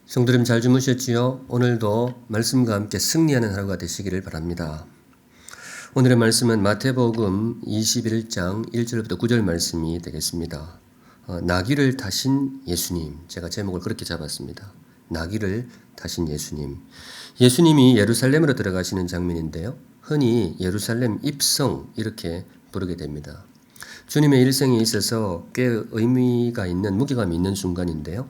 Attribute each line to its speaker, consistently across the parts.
Speaker 1: 성도님 잘 주무셨지요? 오늘도 말씀과 함께 승리하는 하루가 되시기를 바랍니다. 오늘의 말씀은 마태복음 21장 1절부터 9절 말씀이 되겠습니다. 나귀를 타신 예수님, 제가 제목을 그렇게 잡았습니다. 나귀를 타신 예수님. 예수님이 예루살렘으로 들어가시는 장면인데요. 흔히 예루살렘 입성 이렇게 부르게 됩니다. 주님의 일생에 있어서 꽤 의미가 있는 무게감이 있는 순간인데요.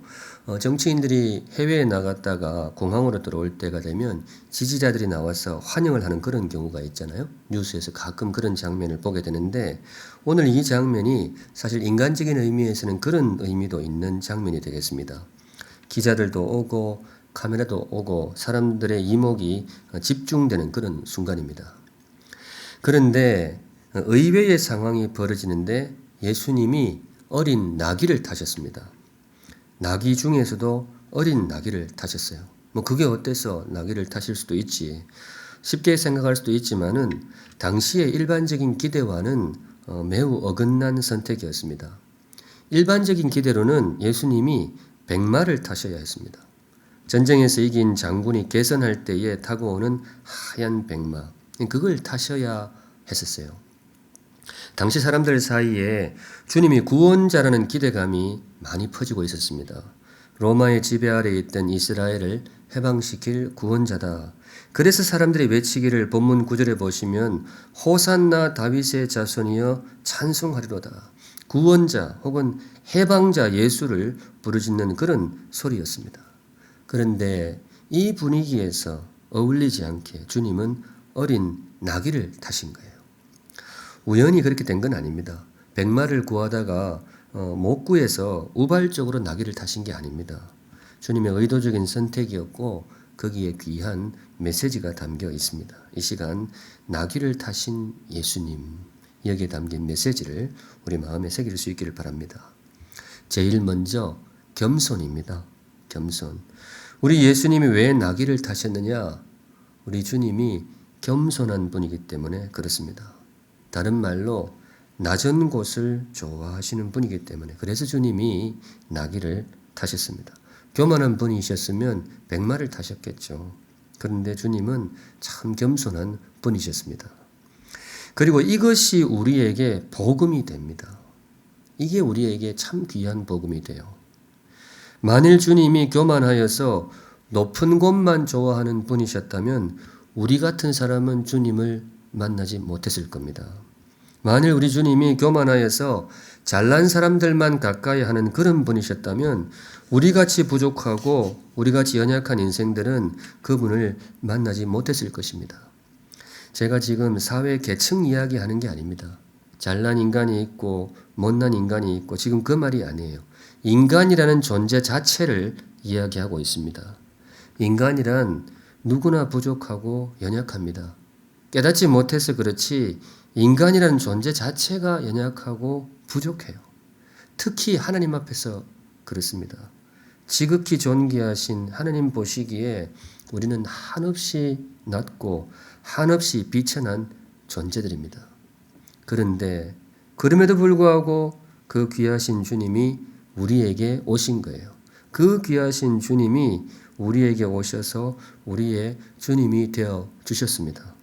Speaker 1: 정치인들이 해외에 나갔다가 공항으로 들어올 때가 되면 지지자들이 나와서 환영을 하는 그런 경우가 있잖아요. 뉴스에서 가끔 그런 장면을 보게 되는데 오늘 이 장면이 사실 인간적인 의미에서는 그런 의미도 있는 장면이 되겠습니다. 기자들도 오고 카메라도 오고 사람들의 이목이 집중되는 그런 순간입니다. 그런데 의외의 상황이 벌어지는데 예수님이 어린 나귀를 타셨습니다. 나귀 중에서도 어린 나귀를 타셨어요. 그게 어때서 나귀를 타실 수도 있지. 쉽게 생각할 수도 있지만은 당시의 일반적인 기대와는 매우 어긋난 선택이었습니다. 일반적인 기대로는 예수님이 백마를 타셔야 했습니다. 전쟁에서 이긴 장군이 개선할 때에 타고 오는 하얀 백마, 그걸 타셔야 했었어요. 당시 사람들 사이에 주님이 구원자라는 기대감이 많이 퍼지고 있었습니다. 로마의 지배 아래에 있던 이스라엘을 해방시킬 구원자다. 그래서 사람들이 외치기를 본문 9절에 보시면 호산나 다윗의 자손이여 찬송하리로다. 구원자 혹은 해방자 예수를 부르짖는 그런 소리였습니다. 그런데 이 분위기에서 어울리지 않게 주님은 어린 나귀를 타신 거예요. 우연히 그렇게 된 건 아닙니다. 백마를 구하다가 못 구해서 우발적으로 나귀를 타신 게 아닙니다. 주님의 의도적인 선택이었고 거기에 귀한 메시지가 담겨 있습니다. 이 시간 나귀를 타신 예수님, 여기에 담긴 메시지를 우리 마음에 새길 수 있기를 바랍니다. 제일 먼저 겸손입니다. 겸손. 우리 예수님이 왜 나귀를 타셨느냐? 우리 주님이 겸손한 분이기 때문에 그렇습니다. 다른 말로 낮은 곳을 좋아하시는 분이기 때문에 그래서 주님이 나귀를 타셨습니다. 교만한 분이셨으면 백마를 타셨겠죠. 그런데 주님은 참 겸손한 분이셨습니다. 그리고 이것이 우리에게 복음이 됩니다. 이게 우리에게 참 귀한 복음이 돼요. 만일 주님이 교만하여서 높은 곳만 좋아하는 분이셨다면 우리 같은 사람은 주님을 만나지 못했을 겁니다. 만일 우리 주님이 교만하여서 잘난 사람들만 가까이 하는 그런 분이셨다면 우리같이 부족하고 우리같이 연약한 인생들은 그분을 만나지 못했을 것입니다. 제가 지금 사회 계층 이야기하는 게 아닙니다. 잘난 인간이 있고 못난 인간이 있고 지금 그 말이 아니에요. 인간이라는 존재 자체를 이야기하고 있습니다. 인간이란 누구나 부족하고 연약합니다. 깨닫지 못해서 그렇지 인간이라는 존재 자체가 연약하고 부족해요. 특히 하나님 앞에서 그렇습니다. 지극히 존귀하신 하나님 보시기에 우리는 한없이 낮고 한없이 비천한 존재들입니다. 그런데 그럼에도 불구하고 그 귀하신 주님이 우리에게 오신 거예요. 그 귀하신 주님이 우리에게 오셔서 우리의 주님이 되어 주셨습니다.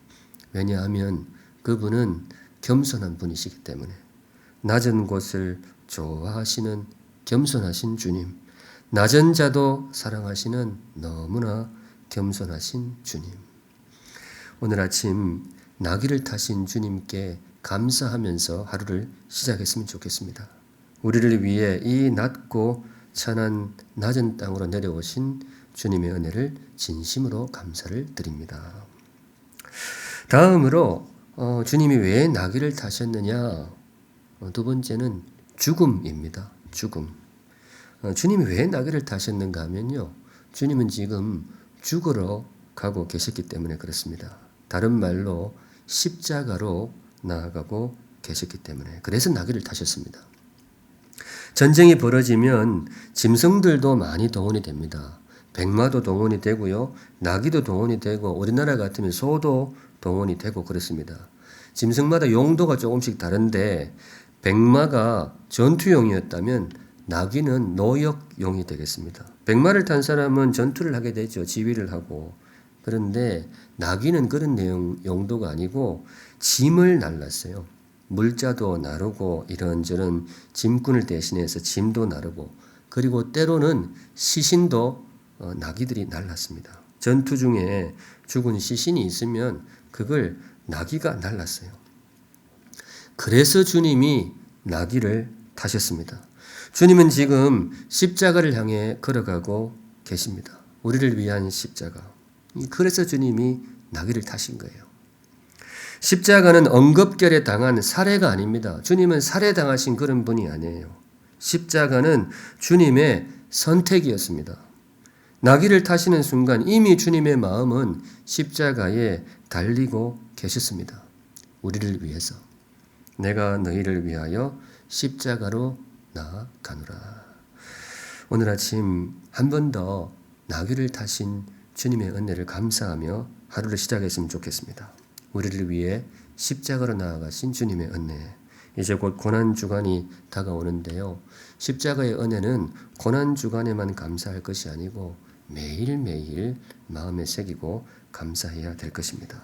Speaker 1: 왜냐하면 그분은 겸손한 분이시기 때문에 낮은 곳을 좋아하시는 겸손하신 주님, 낮은 자도 사랑하시는 너무나 겸손하신 주님. 오늘 아침 나귀를 타신 주님께 감사하면서 하루를 시작했으면 좋겠습니다. 우리를 위해 이 낮고 천한 낮은 땅으로 내려오신 주님의 은혜를 진심으로 감사를 드립니다. 다음으로 주님이 왜 나귀를 타셨느냐? 두 번째는 죽음입니다. 죽음. 주님이 왜 나귀를 타셨는가 하면요. 주님은 지금 죽으러 가고 계셨기 때문에 그렇습니다. 다른 말로 십자가로 나아가고 계셨기 때문에 그래서 나귀를 타셨습니다. 전쟁이 벌어지면 짐승들도 많이 동원이 됩니다. 백마도 동원이 되고요. 나귀도 동원이 되고 우리나라 같으면 소도 동원이 되고 그렇습니다. 짐승마다 용도가 조금씩 다른데 백마가 전투용이었다면 나귀는 노역용이 되겠습니다. 백마를 탄 사람은 전투를 하게 되죠. 지휘를 하고. 그런데 나귀는 그런 용도가 아니고 짐을 날랐어요. 물자도 나르고 이런저런 짐꾼을 대신해서 짐도 나르고, 그리고 때로는 시신도 나귀들이 날랐습니다. 전투 중에 죽은 시신이 있으면 그걸 나귀가 날랐어요. 그래서 주님이 나귀를 타셨습니다. 주님은 지금 십자가를 향해 걸어가고 계십니다. 우리를 위한 십자가. 그래서 주님이 나귀를 타신 거예요. 십자가는 언급결에 당한 살해가 아닙니다. 주님은 살해당하신 그런 분이 아니에요. 십자가는 주님의 선택이었습니다. 나귀를 타시는 순간 이미 주님의 마음은 십자가에 달리고 계셨습니다. 우리를 위해서. 내가 너희를 위하여 십자가로 나아가노라. 오늘 아침 한 번 더 나귀를 타신 주님의 은혜를 감사하며 하루를 시작했으면 좋겠습니다. 우리를 위해 십자가로 나아가신 주님의 은혜. 이제 곧 고난주간이 다가오는데요. 십자가의 은혜는 고난주간에만 감사할 것이 아니고 매일매일 마음에 새기고 감사해야 될 것입니다.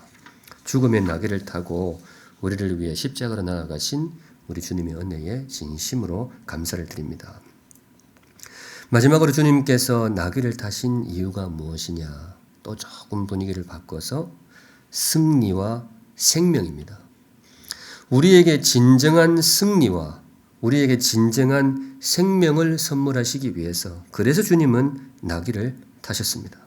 Speaker 1: 죽음의 나귀를 타고 우리를 위해 십자가로 나아가신 우리 주님의 은혜에 진심으로 감사를 드립니다. 마지막으로 주님께서 나귀를 타신 이유가 무엇이냐? 또 조금 분위기를 바꿔서 승리와 생명입니다. 우리에게 진정한 승리와 우리에게 진정한 생명을 선물하시기 위해서, 그래서 주님은 나귀를 타셨습니다.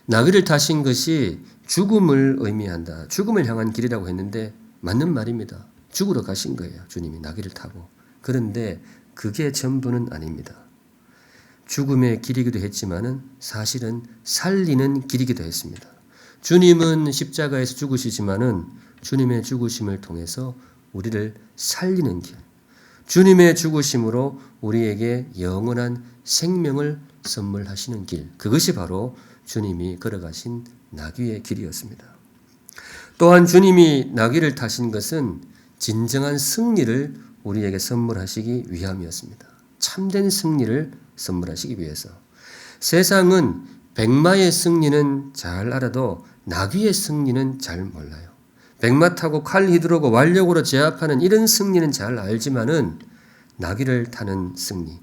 Speaker 1: 나귀를 타신 것이 죽음을 의미한다. 죽음을 향한 길이라고 했는데 맞는 말입니다. 죽으러 가신 거예요. 주님이 나귀를 타고. 그런데 그게 전부는 아닙니다. 죽음의 길이기도 했지만은 사실은 살리는 길이기도 했습니다. 주님은 십자가에서 죽으시지만은 주님의 죽으심을 통해서 우리를 살리는 길. 주님의 죽으심으로 우리에게 영원한 생명을 선물하시는 길. 그것이 바로 주님이 걸어가신 나귀의 길이었습니다. 또한 주님이 나귀를 타신 것은 진정한 승리를 우리에게 선물하시기 위함이었습니다. 참된 승리를 선물하시기 위해서. 세상은 백마의 승리는 잘 알아도 나귀의 승리는 잘 몰라요. 백마 타고 칼 휘두르고 완력으로 제압하는 이런 승리는 잘 알지만은 나귀를 타는 승리,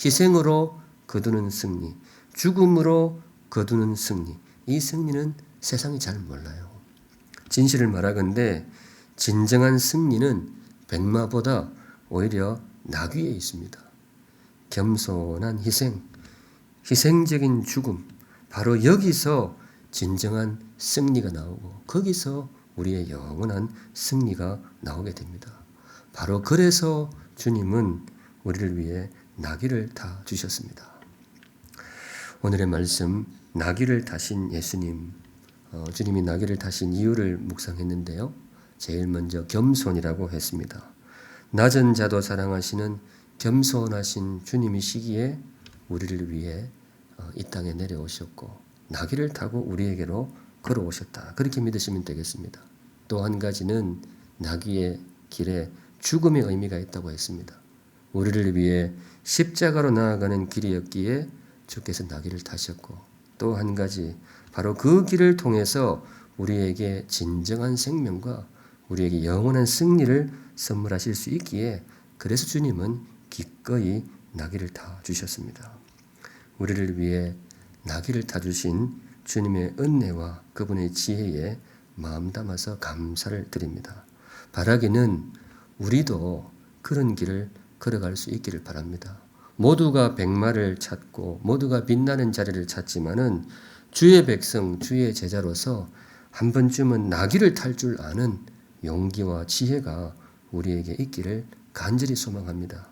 Speaker 1: 희생으로 거두는 승리, 죽음으로 거두는 승리, 이 승리는 세상이 잘 몰라요. 진실을 말하건대 진정한 승리는 백마보다 오히려 나귀에 있습니다. 겸손한 희생, 희생적인 죽음, 바로 여기서 진정한 승리가 나오고 거기서 우리의 영원한 승리가 나오게 됩니다. 바로 그래서 주님은 우리를 위해 나귀를 타 주셨습니다. 오늘의 말씀, 나귀를 타신 예수님, 주님이 나귀를 타신 이유를 묵상했는데요. 제일 먼저 겸손이라고 했습니다. 낮은 자도 사랑하시는 겸손하신 주님이시기에 우리를 위해 이 땅에 내려오셨고 나귀를 타고 우리에게로 걸어오셨다. 그렇게 믿으시면 되겠습니다. 또 한 가지는 나귀의 길에 죽음의 의미가 있다고 했습니다. 우리를 위해 십자가로 나아가는 길이었기에 주께서 나귀를 타셨고, 또 한 가지 바로 그 길을 통해서 우리에게 진정한 생명과 우리에게 영원한 승리를 선물하실 수 있기에 그래서 주님은 기꺼이 나귀를 타 주셨습니다. 우리를 위해 나귀를 타 주신 주님의 은혜와 그분의 지혜에 마음 담아서 감사를 드립니다. 바라기는 우리도 그런 길을 걸어갈 수 있기를 바랍니다. 모두가 백마를 찾고 모두가 빛나는 자리를 찾지만은 주의 백성, 주의 제자로서 한 번쯤은 나귀를 탈 줄 아는 용기와 지혜가 우리에게 있기를 간절히 소망합니다.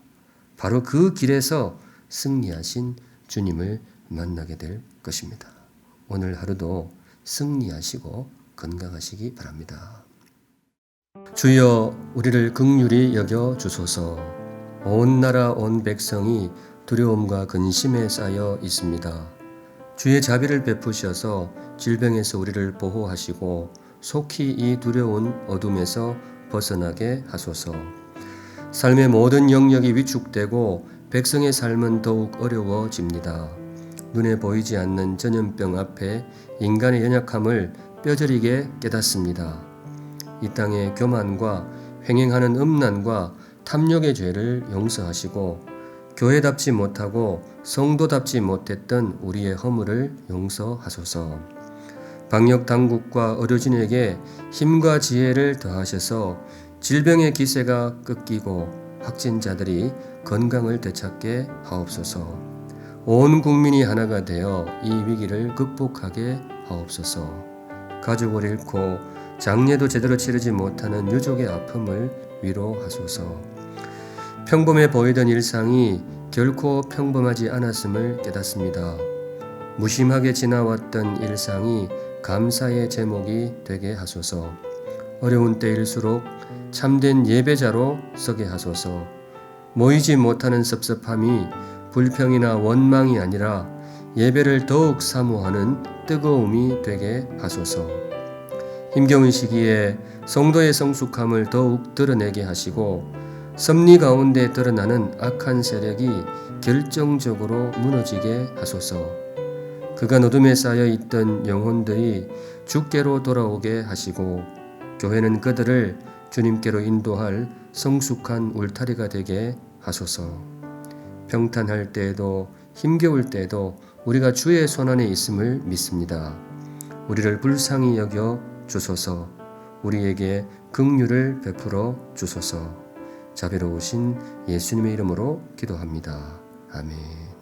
Speaker 1: 바로 그 길에서 승리하신 주님을 만나게 될 것입니다. 오늘 하루도 승리하시고 건강하시기 바랍니다. 주여 우리를 긍휼히 여겨 주소서. 온 나라 온 백성이 두려움과 근심에 쌓여 있습니다. 주의 자비를 베푸셔서 질병에서 우리를 보호하시고 속히 이 두려운 어둠에서 벗어나게 하소서. 삶의 모든 영역이 위축되고 백성의 삶은 더욱 어려워집니다. 눈에 보이지 않는 전염병 앞에 인간의 연약함을 뼈저리게 깨닫습니다. 이 땅의 교만과 횡행하는 음란과 탐욕의 죄를 용서하시고 교회답지 못하고 성도답지 못했던 우리의 허물을 용서하소서. 방역 당국과 의료진에게 힘과 지혜를 더하셔서 질병의 기세가 꺾이고 확진자들이 건강을 되찾게 하옵소서. 온 국민이 하나가 되어 이 위기를 극복하게 하옵소서. 가족을 잃고 장례도 제대로 치르지 못하는 유족의 아픔을 위로하소서. 평범해 보이던 일상이 결코 평범하지 않았음을 깨닫습니다. 무심하게 지나왔던 일상이 감사의 제목이 되게 하소서. 어려운 때일수록 참된 예배자로 서게 하소서. 모이지 못하는 섭섭함이 불평이나 원망이 아니라 예배를 더욱 사모하는 뜨거움이 되게 하소서. 힘겨운 시기에 성도의 성숙함을 더욱 드러내게 하시고 섭리 가운데 드러나는 악한 세력이 결정적으로 무너지게 하소서. 그간 어둠에 쌓여 있던 영혼들이 주께로 돌아오게 하시고 교회는 그들을 주님께로 인도할 성숙한 울타리가 되게 하소서. 평탄할 때에도 힘겨울 때에도 우리가 주의 손안에 있음을 믿습니다. 우리를 불쌍히 여겨 주소서. 우리에게 긍휼을 베풀어 주소서. 자비로우신 예수님의 이름으로 기도합니다. 아멘.